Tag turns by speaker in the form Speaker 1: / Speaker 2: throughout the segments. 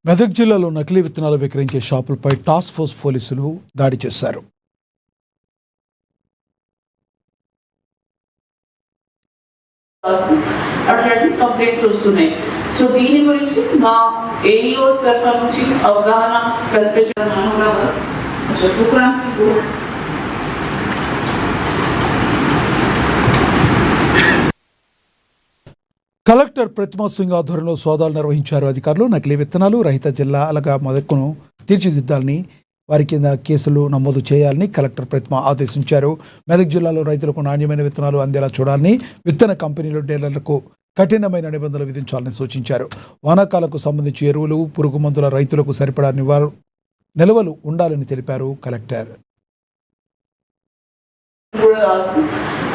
Speaker 1: మెదక్ జిల్లాలో నకిలీ విత్తనాలు విక్రయించే షాపులపై టాస్క్ ఫోర్స్ పోలీసులు దాడి చేశారు.
Speaker 2: అట్లాంటి కంప్లైంట్స్ వస్తున్నాయి. సో దీని గురించి మా ఏఈఓస్ తరఫు నుంచి అవగాహన కల్పించడం
Speaker 1: కలెక్టర్ ప్రతిమా సింగ్ ఆధ్వర్యంలో సోదాలు నిర్వహించారు అధికారులు. నకిలీ విత్తనాలు రహిత జిల్లాలుగా మెదక్ను తీర్చిదిద్దాలని, వారి కింద కేసులు నమోదు చేయాలని కలెక్టర్ ప్రతిమ ఆదేశించారు. మెదక్ జిల్లాలో రైతులకు నాణ్యమైన విత్తనాలు అందేలా చూడాలని, విత్తన కంపెనీలు డీలర్లకు కఠినమైన నిబంధనలు విధించాలని సూచించారు. వానాకాలకు సంబంధించి ఎరువులు, పురుగు మందుల రైతులకు సరిపడా నిల్వలు ఉండాలని తెలిపారు కలెక్టర్.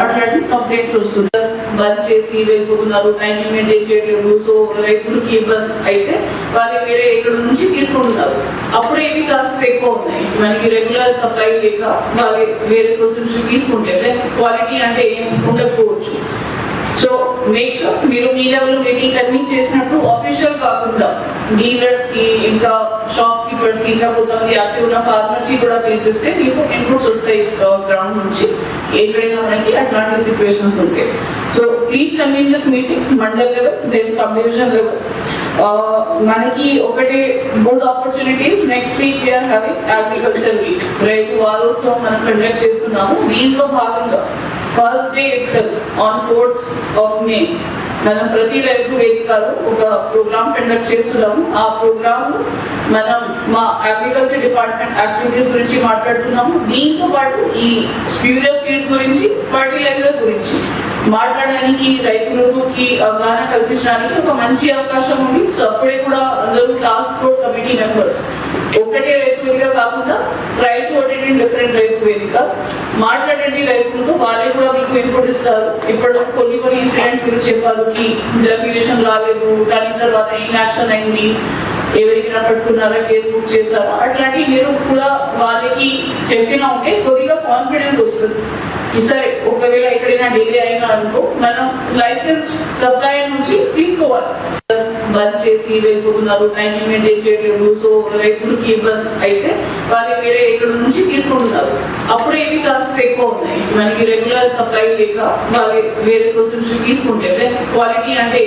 Speaker 2: అట్లాంటి కంప్లైంట్స్ వస్తున్నాయి. బంద్ చేసి వెళ్ళిపోతున్నారు, టైం మెయింటైన్ చేయలేదు. సో రైతులకి ఇబ్బంది అయితే వాళ్ళు వేరే ఎక్కడ నుంచి తీసుకుంటున్నారు. అప్పుడు ఏమి ఛాన్సెస్ ఎక్కువ ఉన్నాయి. మనకి రెగ్యులర్ సప్లై లేక వాళ్ళు వేరే సోర్స్ నుంచి తీసుకుంటే క్వాలిటీ అంటే ఏం ఉండకపోవచ్చు. సో మేక్ షూర్ మీరు మీ లెవెల్ మీటింగ్ కన్వీన్ చేసినట్టు ఆఫీషియల్ కాకుండా డీలర్స్ కి, ఇంకా షాప్ కీపర్స్ కి, ఇంకా కొంతమంది యాక్టివ్ ఉన్న ఫార్మర్స్ కి కూడా పిలిపిస్తే మీకు ఇన్పుట్స్ వస్తాయి గ్రౌండ్ నుంచి. ఎక్కడైనా మనకి అట్లాంటి సిచ్యువేషన్స్ ఉంటాయి. So please convene this meeting mandal level, then sub division level. మనకి ఒకటి good opportunities. Next week we're having agriculture week, రైతు వారోత్సవం మనం కండక్ట్ చేస్తున్నాము. దీంట్లో భాగంగా first day itself on 4th of May మనం ప్రతి రైతు వేదికలో ఒక ప్రోగ్రామ్ కండక్ట్ చేస్తున్నాము. ఆ ప్రోగ్రామ్ మనం మా అగ్రికల్చర్ డిపార్ట్మెంట్ యాక్టివిటీస్ గురించి మాట్లాడుతున్నాము. దీంతో పాటు ఈ స్ప్యూరియస్ సీడ్ గురించి, ఫర్టిలైజర్ గురించి మాట్లాడడానికి రైతులకి అవగాహన కల్పించడానికి ఒక మంచి అవకాశం ఉంది. సో అప్పుడే కూడా అందరూ టాస్క్ ఫోర్స్ కమిటీ మెంబర్స్ ఒకటే రైతు వేదిక కాకుండా ట్రై టు అటెండ్ డిఫరెంట్ రైతు వేదికస్ మాట్లాడండి రైతులతో. వాళ్ళే కూడా మీకు ఇన్పుట్ ఇస్తారు. ఇప్పుడు కొన్ని ఇన్సిడెంట్స్ గురించి చెప్పారు. జర్మినేషన్ రాలేదు, దాని తర్వాత ఏం యాక్షన్ అయింది, ఎవరికైనా పట్టుకున్నారా, కేసు బుక్ చేశారా, అట్లాంటివి మీరు కూడా వాళ్ళకి చెప్పినా ఉంటే కొద్దిగా కాన్ఫిడెన్స్ వస్తుంది. సరే ఒకవేళ ఎక్కడైనా డిలే అయినా అనుకో మనం లైసెన్స్ సప్లయర్ నుంచి తీసుకోవాలి. బంద్ చేసి వెళ్ళిపోతున్నారు, టైం మెయింటైన్ చేయలేదు. సో రైతులకి ఇబ్బంది అయితే వాళ్ళు వేరే ఎక్కడ నుంచి తీసుకుంటున్నారు. అప్పుడు ఏమి ఛాన్సెస్ ఎక్కువ ఉన్నాయి. మనకి రెగ్యులర్ సప్లై లేక వాళ్ళు వేరే సోర్స్ నుంచి తీసుకుంటే క్వాలిటీ అంటే